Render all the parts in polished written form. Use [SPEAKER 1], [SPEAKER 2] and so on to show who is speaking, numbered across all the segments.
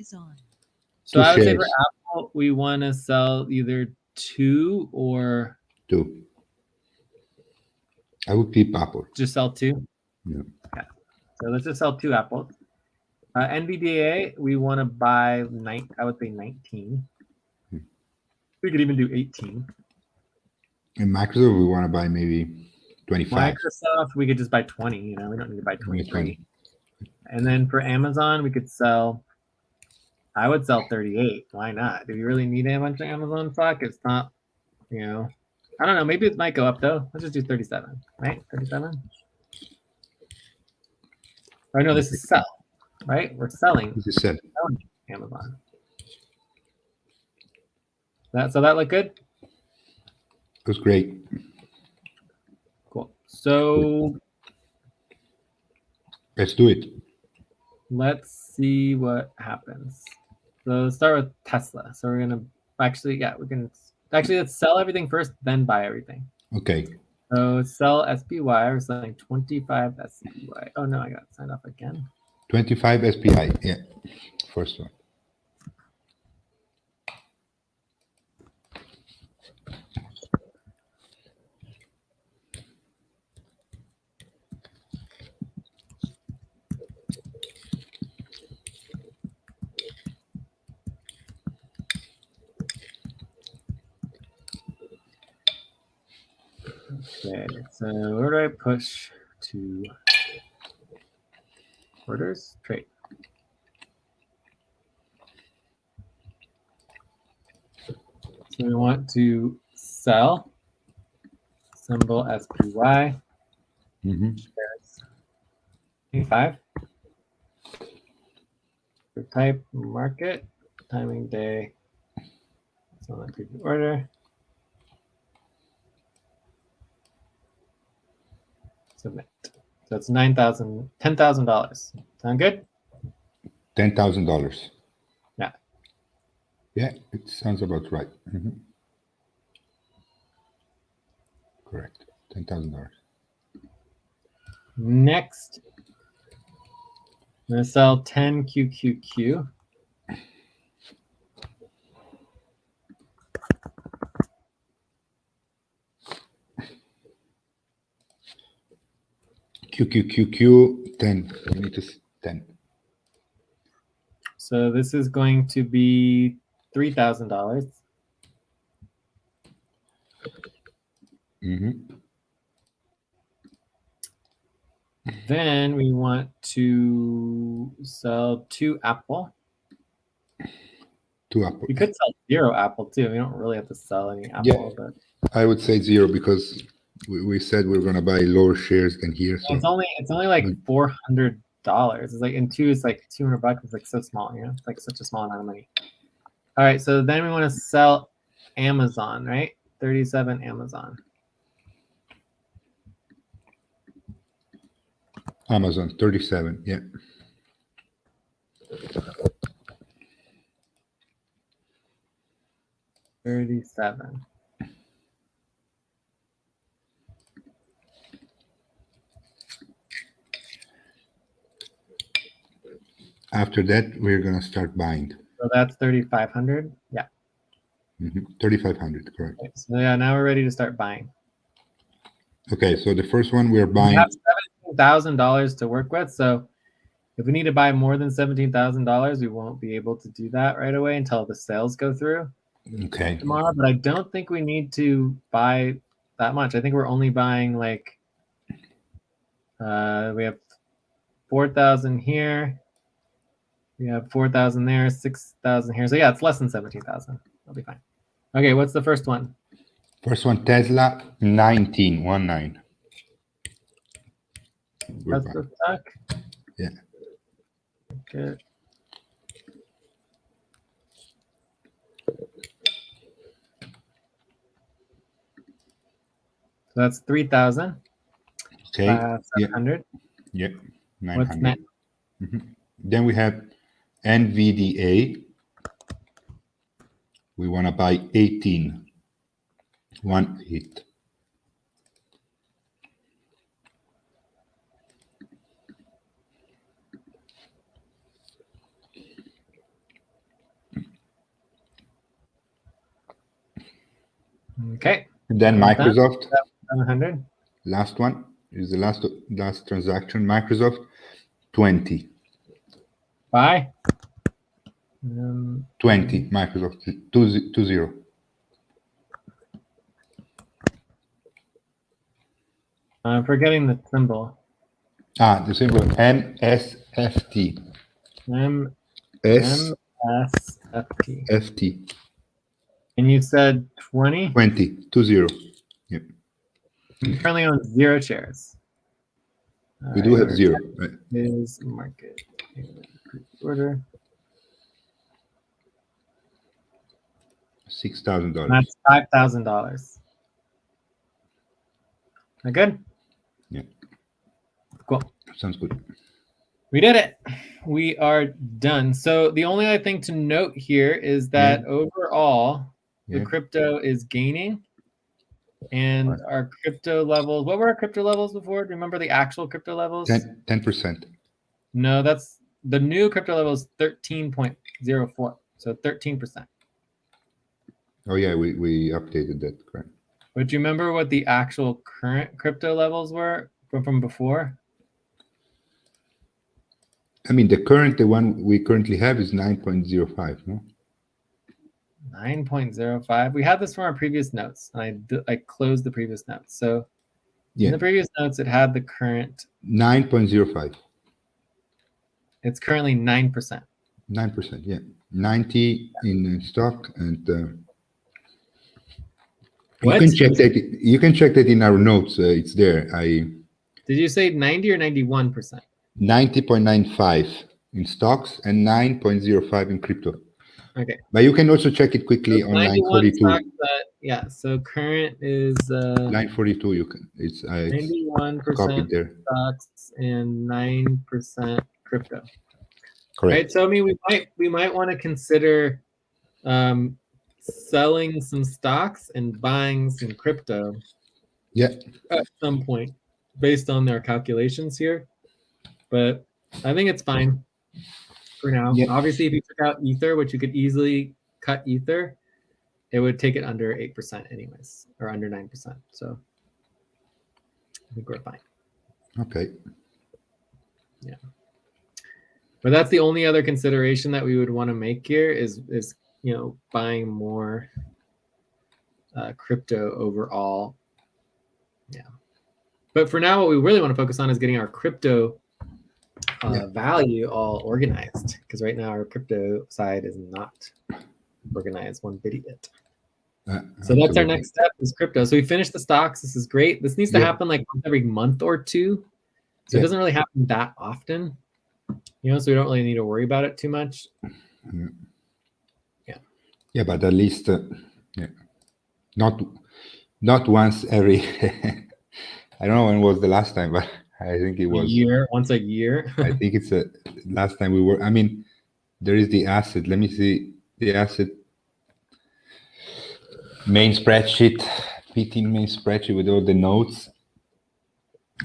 [SPEAKER 1] So I would say for
[SPEAKER 2] shares.
[SPEAKER 1] Apple, we want to sell either 2 or
[SPEAKER 2] 2. I would keep Apple.
[SPEAKER 1] just sell 2.
[SPEAKER 2] Yeah.
[SPEAKER 1] Okay. So let's just sell 2 Apples. NVDA, we want to buy I would say 19. We could even do 18.
[SPEAKER 2] In Microsoft, we want to buy maybe 25.
[SPEAKER 1] Microsoft, we could just buy 20. You know, we don't need to buy 23.
[SPEAKER 2] 20.
[SPEAKER 1] And then for Amazon, we could sell. I would sell 38. Why not? Do you really need a bunch of Amazon stock? It's not, you know. I don't know. Maybe it might go up though. Let's just do 37, right? 37. Oh no, this is sell, right? We're selling.
[SPEAKER 2] This is selling
[SPEAKER 1] Amazon. So that look good?
[SPEAKER 2] It was great.
[SPEAKER 1] Cool. So
[SPEAKER 2] let's do it.
[SPEAKER 1] Let's see what happens. So let's start with Tesla. So we're gonna let's sell everything first, then buy everything.
[SPEAKER 2] Okay.
[SPEAKER 1] So sell SPY. We're selling 25 SPY. Oh no, I got signed off again.
[SPEAKER 2] 25 SPI. Yeah, first one.
[SPEAKER 1] Okay, so where do I push to? Orders, trade. So we want to sell, symbol SPY, shares, 25. Type market, timing day, so on preview order. Submit. So it's $10,000. Sound good?
[SPEAKER 2] $10,000.
[SPEAKER 1] Yeah.
[SPEAKER 2] Yeah, it sounds about right. Correct. $10,000.
[SPEAKER 1] Next, I'm going to sell 10 QQQ.
[SPEAKER 2] QQQQ 10. We need to 10.
[SPEAKER 1] So this is going to be $3,000. Then we want to sell 2 Apple.
[SPEAKER 2] 2 Apple.
[SPEAKER 1] We could sell 0 Apple too. We don't really have to sell any Apple.
[SPEAKER 2] Yeah,
[SPEAKER 1] but
[SPEAKER 2] I would say 0 because we said we are going to buy lower shares than here. So
[SPEAKER 1] it's only like $400. It's like, and 2 is like $200. It's like so small, you know. It's like such a small amount of money. All right, so then we want to sell Amazon, right? 37 Amazon.
[SPEAKER 2] Amazon 37, yeah.
[SPEAKER 1] $37.
[SPEAKER 2] After that, we're gonna start buying.
[SPEAKER 1] So that's 3,500. Yeah.
[SPEAKER 2] 3,500, correct.
[SPEAKER 1] Okay, so yeah, now we're ready to start buying.
[SPEAKER 2] Okay, so the first one we're buying.
[SPEAKER 1] We have $17,000 to work with, so if we need to buy more than $17,000, we won't be able to do that right away until the sales go through.
[SPEAKER 2] Okay.
[SPEAKER 1] Tomorrow, but I don't think we need to buy that much. I think we're only buying like we have 4,000 here. We have 4,000 there, 6,000 here. So yeah, it's less than 17,000. That'll be fine. Okay, what's the first one?
[SPEAKER 2] First one, Tesla 19.
[SPEAKER 1] That's the stock?
[SPEAKER 2] Yeah.
[SPEAKER 1] Okay. So that's 3,000.
[SPEAKER 2] Okay.
[SPEAKER 1] 700.
[SPEAKER 2] Yeah. 900.
[SPEAKER 1] What's next?
[SPEAKER 2] Then we have NVDA. We want to buy 18. 18.
[SPEAKER 1] Okay.
[SPEAKER 2] And then
[SPEAKER 1] Almost done.
[SPEAKER 2] Microsoft.
[SPEAKER 1] 700.
[SPEAKER 2] Last one is the last transaction. Microsoft 20.
[SPEAKER 1] Buy.
[SPEAKER 2] 20. Microsoft 20.
[SPEAKER 1] I'm forgetting the symbol.
[SPEAKER 2] The symbol MSFT.
[SPEAKER 1] MSFT.
[SPEAKER 2] SFT.
[SPEAKER 1] And you said 20?
[SPEAKER 2] 20. Yep.
[SPEAKER 1] You currently own 0 shares.
[SPEAKER 2] We do have 0. Right?
[SPEAKER 1] Is market order.
[SPEAKER 2] $6,000.
[SPEAKER 1] That's $5,000. That good?
[SPEAKER 2] Yeah.
[SPEAKER 1] Cool.
[SPEAKER 2] Sounds good.
[SPEAKER 1] We did it. We are done. So the only other thing to note here is that overall, the crypto is gaining. And our crypto levels, what were our crypto levels before? Do you remember the actual crypto levels?
[SPEAKER 2] 10%.
[SPEAKER 1] No, that's the new crypto level is 13.04. So 13%.
[SPEAKER 2] Oh yeah, we updated that, correct.
[SPEAKER 1] But do you remember what the actual current crypto levels were from before?
[SPEAKER 2] I mean, the one we currently have is 9.05, no?
[SPEAKER 1] 9.05. We had this from our previous notes, and I closed the previous notes. So in the previous notes, it had the current
[SPEAKER 2] 9.05.
[SPEAKER 1] It's currently 9%.
[SPEAKER 2] 9%, yeah. 90 in stock, and you can check that. You can check that in our notes. It's there.
[SPEAKER 1] Did you say 90 or 91%?
[SPEAKER 2] 90.95 in stocks and 9.05 in crypto.
[SPEAKER 1] Okay.
[SPEAKER 2] But you can also check it quickly on line 42.
[SPEAKER 1] Yeah. So current is
[SPEAKER 2] line 42. You can. It's
[SPEAKER 1] 91%
[SPEAKER 2] there.
[SPEAKER 1] Stocks and 9% crypto.
[SPEAKER 2] Correct.
[SPEAKER 1] Right. So I mean, we might want to consider selling some stocks and buying some crypto.
[SPEAKER 2] Yeah.
[SPEAKER 1] At some point, based on their calculations here, but I think it's fine for now. Yeah. Obviously, if you took out Ether, which you could easily cut Ether, it would take it under 8% anyways, or under 9%. So I think we're fine.
[SPEAKER 2] Okay.
[SPEAKER 1] Yeah. But that's the only other consideration that we would want to make here is buying more crypto overall. Yeah. But for now, what we really want to focus on is getting our crypto value all organized, because right now our crypto side is not organized one bit yet. So that's our next step is crypto. So we finished the stocks. This is great. This needs to happen like every month or two. So it doesn't really happen that often, so we don't really need to worry about it too much.
[SPEAKER 2] Yeah, but at least not once every I don't know when was the last time, but I think it was
[SPEAKER 1] once a year.
[SPEAKER 2] I think it's last time we were. I mean, there is the asset. Let me see the asset main spreadsheet, PT main spreadsheet with all the notes.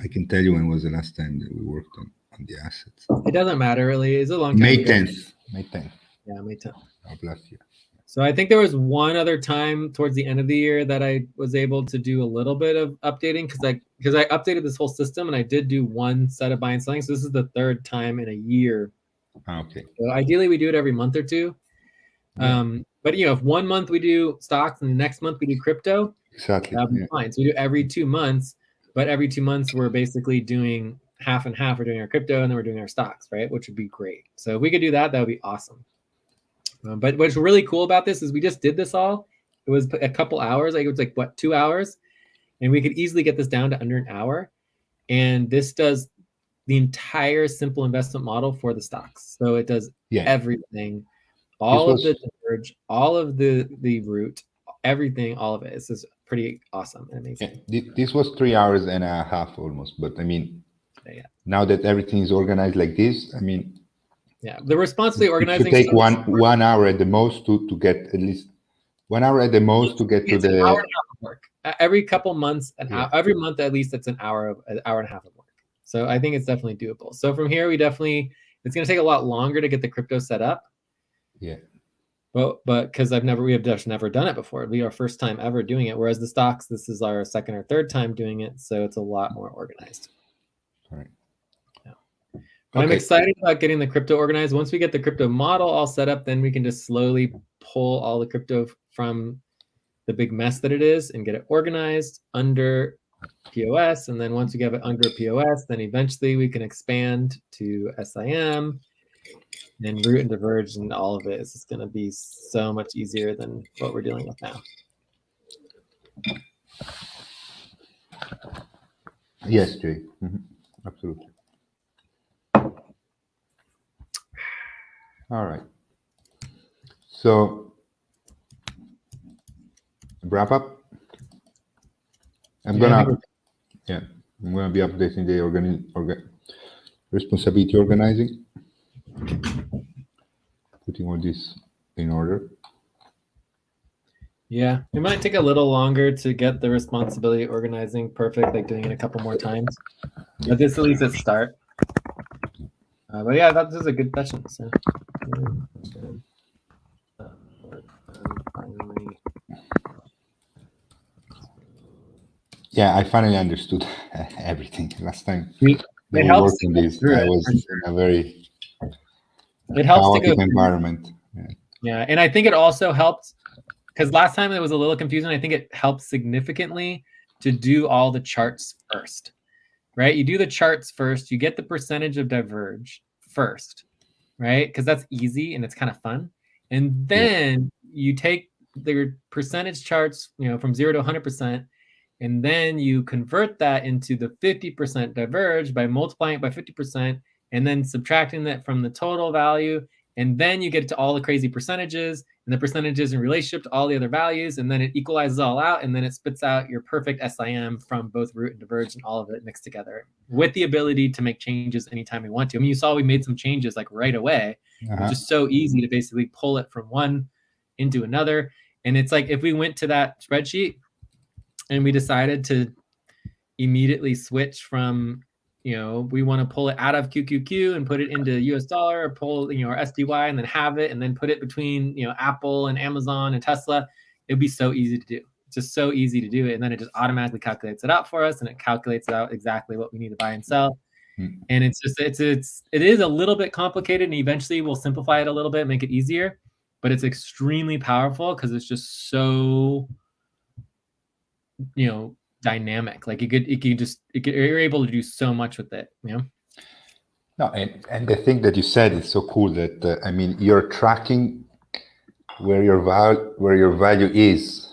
[SPEAKER 2] I can tell you when was the last time that we worked on the assets.
[SPEAKER 1] It doesn't matter really. It's a long time.
[SPEAKER 2] May 10th. May 10th.
[SPEAKER 1] Yeah, May 10th.
[SPEAKER 2] Of last year.
[SPEAKER 1] So I think there was one other time towards the end of the year that I was able to do a little bit of updating because I updated this whole system and I did do one set of buying and selling. So this is the third time in a year.
[SPEAKER 2] Okay.
[SPEAKER 1] So ideally we do it every month or two. Yeah. But if 1 month we do stocks and the next month we do crypto,
[SPEAKER 2] exactly,
[SPEAKER 1] that'll be fine. So we do every 2 months, but every 2 months we're basically doing half and half. We're doing our crypto and then we're doing our stocks, right? Which would be great. So if we could do that, that would be awesome. But what's really cool about this is we just did this all. It was a couple hours. Like it was like 2 hours, and we could easily get this down to under an hour. And this does the entire simple investment model for the stocks. So it does everything, all of the diverge, all of the root, everything, all of it. This is pretty awesome and amazing.
[SPEAKER 2] Yeah, this was 3 hours and a half almost. But I mean, now that everything is organized like this, I mean.
[SPEAKER 1] Yeah, the responsibly organizing.
[SPEAKER 2] It should take one hour at the most to get at least 1 hour at the most to get to the.
[SPEAKER 1] An hour and a half of work. Every couple months, every month at least, it's an hour and a half of work. So I think it's definitely doable. So from here, it's going to take a lot longer to get the crypto set up.
[SPEAKER 2] Yeah.
[SPEAKER 1] but because we have just never done it before. It'll be our first time ever doing it. Whereas the stocks, this is our second or third time doing it, so it's a lot more organized.
[SPEAKER 2] All right.
[SPEAKER 1] Yeah. But I'm excited about getting the crypto organized. Once we get the crypto model all set up, then we can just slowly pull all the crypto from the big mess that it is and get it organized under POS. And then once we get it under POS, then eventually we can expand to SIM and root and diverge, and all of it is just going to be so much easier than what we're dealing with now.
[SPEAKER 2] Yes, Jay. Absolutely. All right. So, wrap up. I'm gonna be updating the responsibility organizing, putting all this in order.
[SPEAKER 1] Yeah, it might take a little longer to get the responsibility organizing perfect, like doing it a couple more times. But this at least a start. But yeah, this is a good session. So.
[SPEAKER 2] Yeah, I finally understood everything. Last time
[SPEAKER 1] it helps
[SPEAKER 2] working this, I was in a very
[SPEAKER 1] chaotic
[SPEAKER 2] environment.
[SPEAKER 1] Yeah, and I think it also helped because last time it was a little confusing. I think it helped significantly to do all the charts first, right? You do the charts first, you get the percentage of diverge first, right? Because that's easy and it's kind of fun. And then you take the percentage charts, from 0 to 100%, and then you convert that into the 50% diverge by multiplying it by 50% and then subtracting that from the total value. And then you get to all the crazy percentages and the percentages in relationship to all the other values. And then it equalizes all out. And then it spits out your perfect SIM from both root and diverge and all of it mixed together with the ability to make changes anytime we want to. I mean, you saw we made some changes like right away. It was just so easy to basically pull it from one into another. And it's like if we went to that spreadsheet and we decided to immediately switch from, we want to pull it out of QQQ and put it into US dollar, or pull, our SDY and then have it and then put it between, Apple and Amazon and Tesla. It'd be so easy to do. It's just so easy to do it. And then it just automatically calculates it out for us, and it calculates out exactly what we need to buy and sell. And it is a little bit complicated, and eventually we'll simplify it a little bit, make it easier, but it's extremely powerful because it's just so, dynamic. Like you're able to do so much with it.
[SPEAKER 2] No, and the thing that you said is so cool that you're tracking where your value is,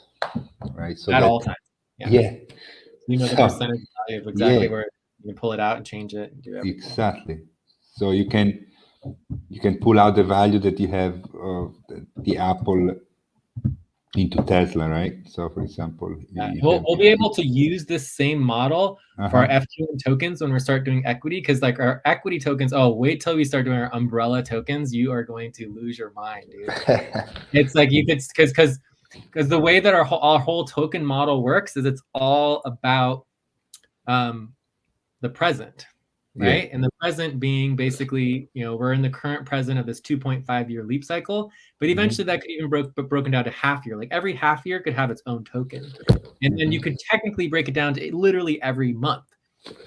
[SPEAKER 2] right? So
[SPEAKER 1] at all times.
[SPEAKER 2] Yeah.
[SPEAKER 1] The percentage value of exactly where you can pull it out and change it and do everything.
[SPEAKER 2] Exactly. So you can pull out the value that you have of the Apple into Tesla, right? So, for example,
[SPEAKER 1] we'll be able to use this same model for our FQN tokens when we start doing equity, because like our equity tokens, wait till we start doing our umbrella tokens, you are going to lose your mind, dude. It's like you could, because the way that our whole token model works is it's all about the present, right? And the present being basically, we're in the current present of this 2.5-year leap cycle, but eventually that could even broken down to half year. Like every half year could have its own token. And then you could technically break it down to literally every month,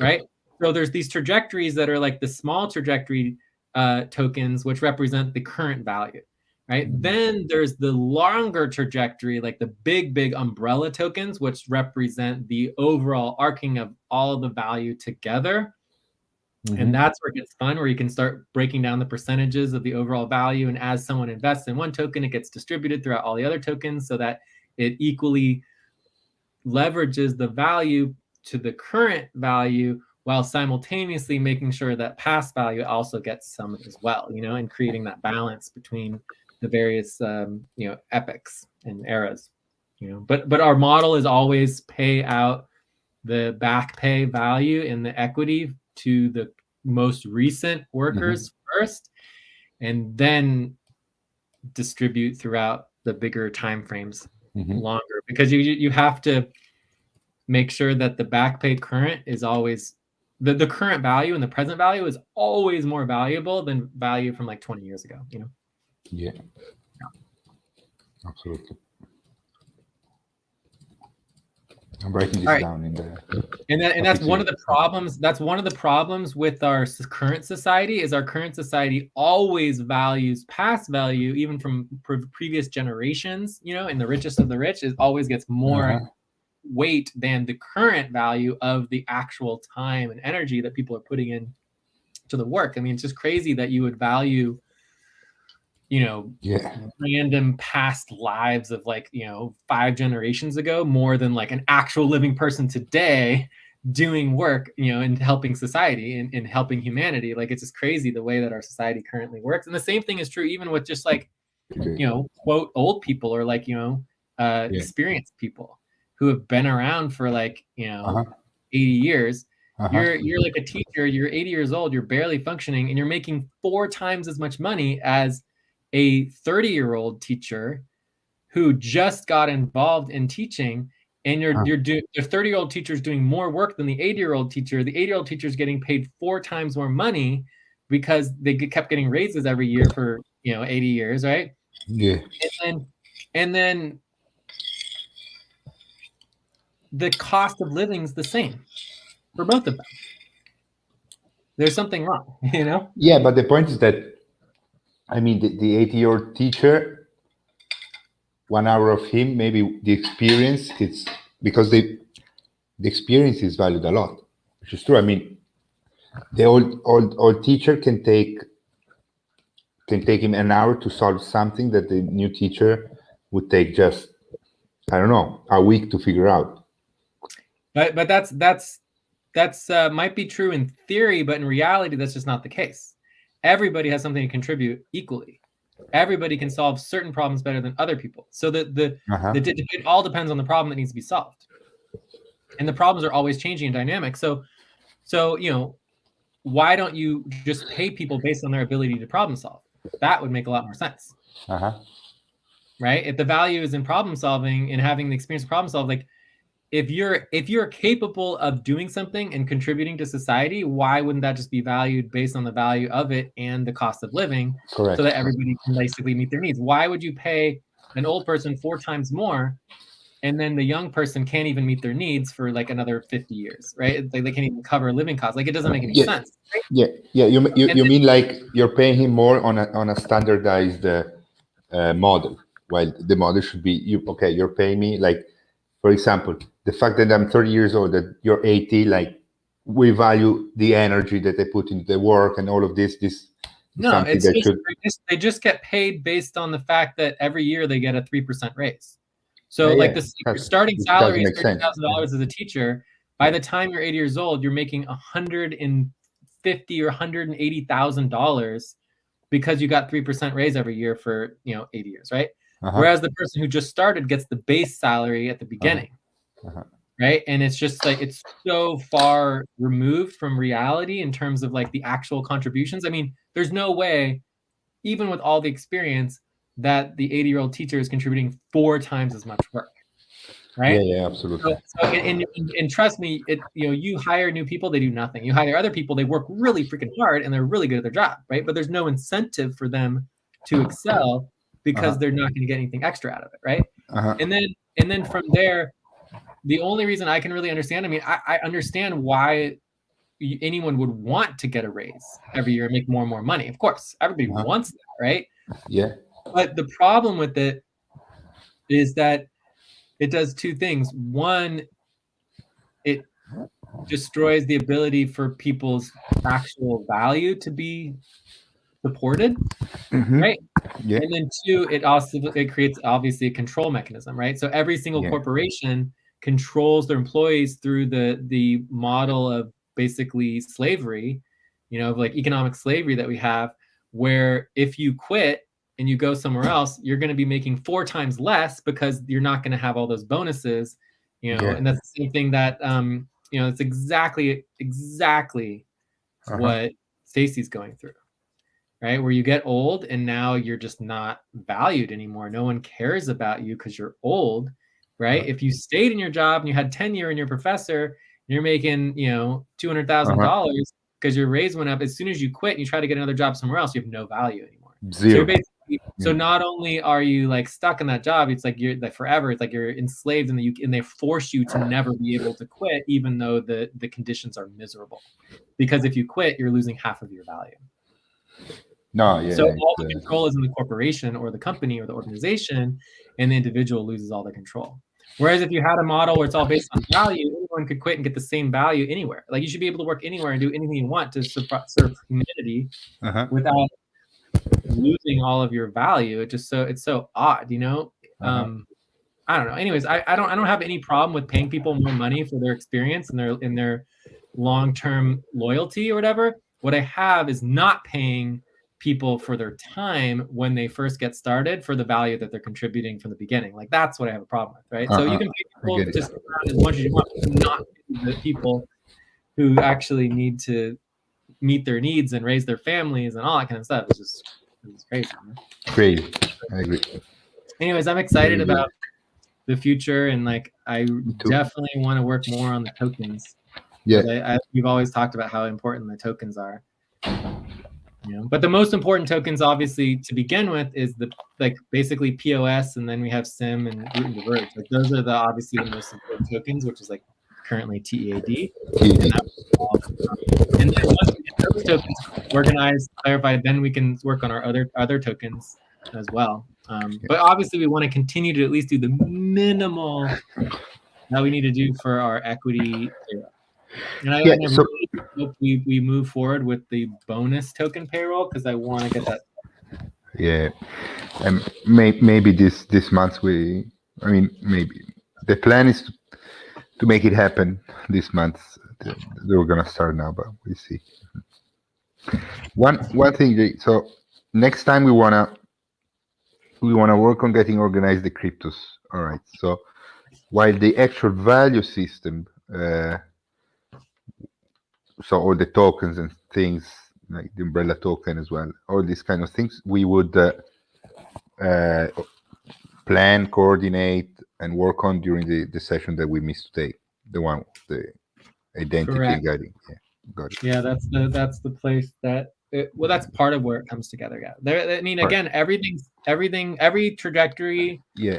[SPEAKER 1] right? So there's these trajectories that are like the small trajectory tokens, which represent the current value, right? Then there's the longer trajectory, like the big umbrella tokens, which represent the overall arcing of all of the value together. And that's where it gets fun, where you can start breaking down the percentages of the overall value. And as someone invests in one token, it gets distributed throughout all the other tokens so that it equally leverages the value to the current value while simultaneously making sure that past value also gets some as well, and creating that balance between the various, epochs and eras, but our model is always pay out the back pay value in the equity to the most recent workers first, and then distribute throughout the bigger time frames longer, because you have to make sure that the back pay current is always the current value, and the present value is always more valuable than value from like 20 years ago.
[SPEAKER 2] Absolutely. I'm writing this
[SPEAKER 1] All right.
[SPEAKER 2] down in the.
[SPEAKER 1] And that's one of the problems. That's one of the problems with our current society. Is our current society always values past value, even from previous generations. You know, and the richest of the rich is always gets more weight than the current value of the actual time and energy that people are putting in to the work. I mean, it's just crazy that you would value, you know, random past lives of like, you know, 5 generations ago more than like an actual living person today doing work, you know, and helping society and helping humanity. Like, it's just crazy the way that our society currently works. And the same thing is true even with just like, you know, quote, old people or like, you know, experienced people who have been around for like, you know, 80 years. You're like a teacher, you're 80 years old, you're barely functioning, and you're making 4 times as much money as a 30-year-old teacher who just got involved in teaching. And your 30-year-old teacher is doing more work than the 80-year-old teacher. The 80-year-old teacher is getting paid 4 times more money because they kept getting raises every year for, you know, 80 years, right?
[SPEAKER 2] Yeah.
[SPEAKER 1] And then the cost of living is the same for both of them. There's something wrong, you know?
[SPEAKER 2] Yeah, but the point is that, I mean, the 80-year-old teacher, 1 hour of him, maybe the experience, it's because the experience is valued a lot, which is true. I mean, the old teacher can take him an hour to solve something that the new teacher would take just, I don't know, a week to figure out.
[SPEAKER 1] But that's might be true in theory, but in reality, that's just not the case. Everybody has something to contribute equally. Everybody can solve certain problems better than other people. So it all depends on the problem that needs to be solved. And the problems are always changing and dynamic. So you know, why don't you just pay people based on their ability to problem solve? That would make a lot more sense. Right? If the value is in problem solving and having the experience of problem solving, like if you're capable of doing something and contributing to society, why wouldn't that just be valued based on the value of it and the cost of living?
[SPEAKER 2] Correct.
[SPEAKER 1] So that everybody can basically meet their needs? Why would you pay an old person 4 times more and then the young person can't even meet their needs for like another 50 years, right? Like they can't even cover living costs. Like, it doesn't make any sense. Right?
[SPEAKER 2] Yeah. You mean like you're paying him more on a standardized model, while the model should be you're paying me, like, for example, the fact that I'm 30 years old, that you're 80, like, we value the energy that they put into the work and all of this.
[SPEAKER 1] No, it's just, they just get paid based on the fact that every year they get a 3% raise. So your starting salary is $30,000 as a teacher. By the time you're 80 years old, you're making $150,000 or $180,000 because you got 3% raise every year for 80 years, right? Whereas the person who just started gets the base salary at the beginning, right? And it's just like, it's so far removed from reality in terms of like the actual contributions. I mean, there's no way, even with all the experience, that the 80-year-old teacher is contributing 4 times as much work, right?
[SPEAKER 2] Yeah, absolutely.
[SPEAKER 1] So and trust me, you hire new people, they do nothing. You hire other people, they work really freaking hard and they're really good at their job, right? But there's no incentive for them to excel because they're not going to get anything extra out of it, right? And then from there, the only reason I can really understand, I mean, I understand why anyone would want to get a raise every year and make more and more money. Of course, everybody wants that, right?
[SPEAKER 2] Yeah.
[SPEAKER 1] But the problem with it is that it does 2 things. One, it destroys the ability for people's actual value to be supported, right?
[SPEAKER 2] Yeah.
[SPEAKER 1] And then 2, it creates obviously a control mechanism, right? So every single corporation controls their employees through the model of basically slavery, like economic slavery that we have, where if you quit and you go somewhere else, you're going to be making 4 times less because you're not going to have all those bonuses, and that's the same thing that, it's exactly what Stacy's going through, right? Where you get old and now you're just not valued anymore. No one cares about you because you're old, right? If you stayed in your job and you had tenure and you're a professor, and you're making, $200,000 because your raise went up. As soon as you quit and you try to get another job somewhere else, you have no value anymore.
[SPEAKER 2] Zero.
[SPEAKER 1] So So not only are you like stuck in that job, it's like you're like forever. It's like you're enslaved, and they force you to never be able to quit, even though the conditions are miserable. Because if you quit, you're losing half of your value.
[SPEAKER 2] No, yeah.
[SPEAKER 1] So all the control is in the corporation or the company or the organization, and the individual loses all the control. Whereas if you had a model where it's all based on value, anyone could quit and get the same value anywhere. Like you should be able to work anywhere and do anything you want to serve humanity without losing all of your value. It's so odd, you know. I don't know. Anyways, I don't have any problem with paying people more money for their experience and their long-term loyalty or whatever. What I have is not paying people for their time when they first get started for the value that they're contributing from the beginning. Like that's what I have a problem with, right? So you can pay people to stick around as much as you want, but not the people who actually need to meet their needs and raise their families and all that kind of stuff. It's just crazy. Man.
[SPEAKER 2] Crazy. I agree.
[SPEAKER 1] Anyways, I'm excited about the future, and like I definitely want to work more on the tokens.
[SPEAKER 2] Yeah,
[SPEAKER 1] we've always talked about how important the tokens are. You know, but the most important tokens, obviously, to begin with, is basically POS, and then we have SIM and Root and Diverge. Like those are obviously the most important tokens, which is like currently TEAD. And then once we get those tokens organized, clarified, then we can work on our other tokens as well. But obviously, we want to continue to at least do the minimal that we need to do for our equity. And I really hope we move forward with the bonus token payroll because I want to get that.
[SPEAKER 2] Yeah, and maybe this month maybe the plan is to make it happen this month. We're gonna start now, but we'll see. One thing. So next time we wanna work on getting organized the cryptos. All right. So while the actual value system, so all the tokens and things like the umbrella token as well, all these kind of things, we would plan, coordinate, and work on during the session that we missed today, the identity and guiding. Yeah, got it.
[SPEAKER 1] Yeah, that's the place that. That's part of where it comes together. Yeah, I mean, again, every trajectory.
[SPEAKER 2] Yeah,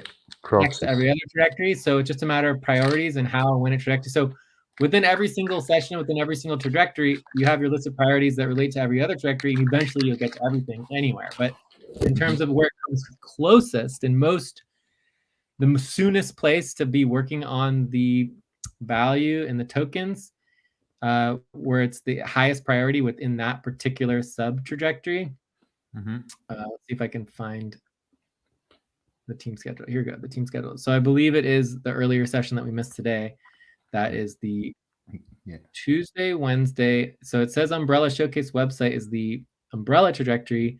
[SPEAKER 1] next to every other trajectory. So it's just a matter of priorities and how and when it trajectory. So within every single session, within every single trajectory, you have your list of priorities that relate to every other trajectory, and eventually you'll get to everything anywhere. But in terms of where it comes closest and the soonest place to be working on the value and the tokens, where it's the highest priority within that particular sub trajectory. Let's see if I can find the team schedule. Here we go, the team schedule. So I believe it is the earlier session that we missed today. That is the Tuesday, Wednesday. So it says Umbrella Showcase website is the umbrella trajectory,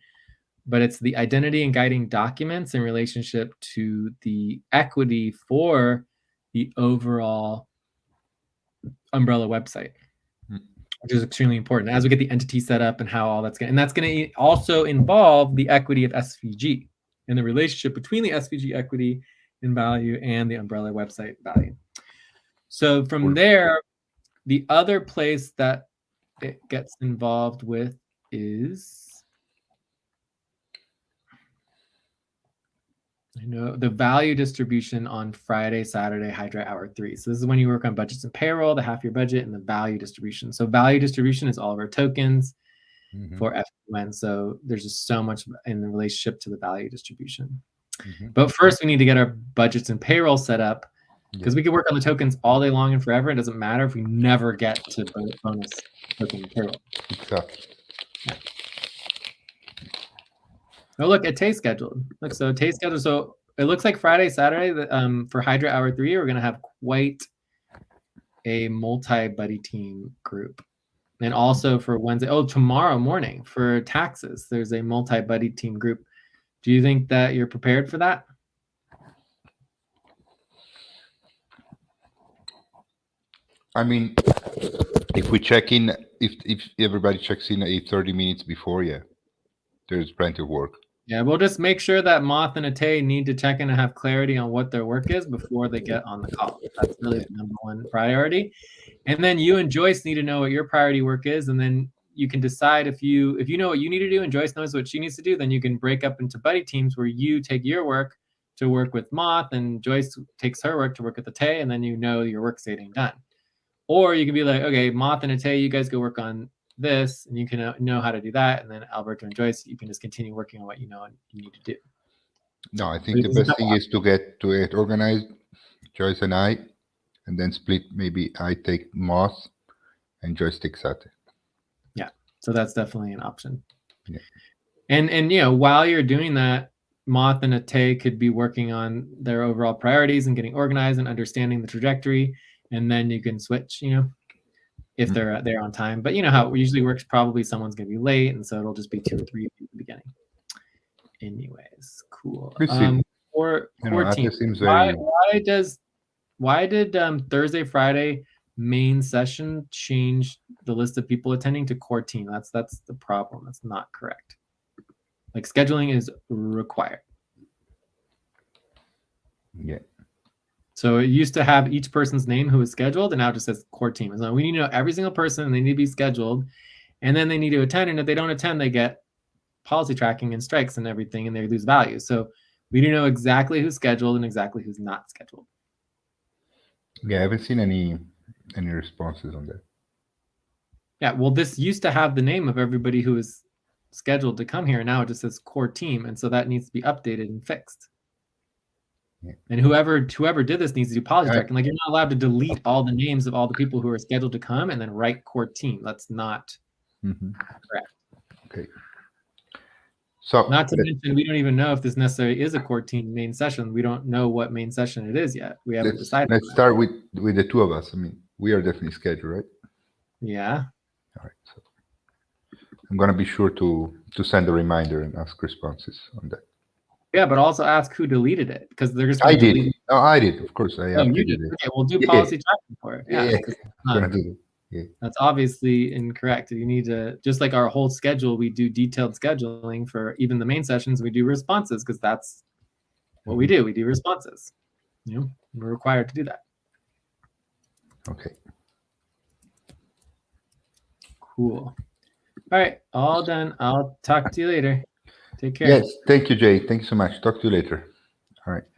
[SPEAKER 1] but it's the identity and guiding documents in relationship to the equity for the overall umbrella website, which is extremely important as we get the entity set up and how all that's going to also involve the equity of SVG and the relationship between the SVG equity and value and the umbrella website value. So from there, the other place that it gets involved with is the value distribution on Friday, Saturday, Hydra Hour 3. So this is when you work on budgets and payroll, the half-year budget, and the value distribution. So value distribution is all of our tokens for FUN. So there's just so much in the relationship to the value distribution. But first, we need to get our budgets and payroll set up because we could work on the tokens all day long and forever. It doesn't matter if we never get to bonus token and payroll.
[SPEAKER 2] Exactly.
[SPEAKER 1] Oh, look, at Tay scheduled. Look, so Tay scheduled. So it looks like Friday, Saturday, for Hydra Hour 3, we're going to have quite a multi-buddy team group. And also for Wednesday, tomorrow morning for taxes, there's a multi-buddy team group. Do you think that you're prepared for that?
[SPEAKER 2] I mean, if we check in, if everybody checks in 30 minutes before, there's plenty of work.
[SPEAKER 1] Yeah, we'll just make sure that Moth and Atay need to check in and have clarity on what their work is before they get on the call. That's really the number one priority. And then you and Joyce need to know what your priority work is. And then you can decide if you know what you need to do and Joyce knows what she needs to do, then you can break up into buddy teams where you take your work to work with Moth and Joyce takes her work to work with Ate, and then you know your work's getting done. Or you can be like, okay, Moth and Ate, you guys go work on this, and you can know how to do that, and then Alberto and Joyce, you can just continue working on what you know and you need to do.
[SPEAKER 2] No, I think the best thing is to get organized, Joyce and I, and then split. Maybe I take Moth and Joyce takes Ate.
[SPEAKER 1] Yeah, so that's definitely an option.
[SPEAKER 2] Yeah.
[SPEAKER 1] And you know, while you're doing that, Moth and Ate could be working on their overall priorities and getting organized and understanding the trajectory, and then you can switch, you know, if they're on time. But you know how it usually works, probably someone's going to be late, and so it'll just be 2 or 3 at the beginning. Anyways, cool. Core team. Why did Thursday, Friday main session change the list of people attending to core team? That's the problem. That's not correct. Like scheduling is required.
[SPEAKER 2] Yeah.
[SPEAKER 1] So it used to have each person's name who was scheduled, and now it just says core team. So we need to know every single person, and they need to be scheduled, and then they need to attend. And if they don't attend, they get policy tracking and strikes and everything, and they lose value. So we do know exactly who's scheduled and exactly who's not scheduled.
[SPEAKER 2] Yeah, I haven't seen any responses on that.
[SPEAKER 1] Yeah, well, this used to have the name of everybody who is scheduled to come here, and now it just says core team, and so that needs to be updated and fixed. Yeah. And whoever did this needs to do policy tracking. Like, you're not allowed to delete all the names of all the people who are scheduled to come and then write core team. That's not correct.
[SPEAKER 2] Okay. So,
[SPEAKER 1] not to mention, we don't even know if this necessarily is a core team main session. We don't know what main session it is yet. We haven't decided.
[SPEAKER 2] Let's start with the two of us. I mean, we are definitely scheduled, right?
[SPEAKER 1] Yeah.
[SPEAKER 2] All right. So I'm going to be sure to send a reminder and ask responses on that.
[SPEAKER 1] Yeah, but also ask who deleted it, because they're just.
[SPEAKER 2] I did. No, I did. Of course, I
[SPEAKER 1] you did. Okay, we'll do policy tracking for it. Yeah.
[SPEAKER 2] I'm gonna do that. Yeah.
[SPEAKER 1] That's obviously incorrect. You need to, just like our whole schedule, we do detailed scheduling for even the main sessions. We do responses because that's what we do. We do responses. You know, we're required to do that.
[SPEAKER 2] Okay.
[SPEAKER 1] Cool. All right, all done. I'll talk to you later. Take care.
[SPEAKER 2] Yes, thank you, Jay. Thank you so much. Talk to you later. All right.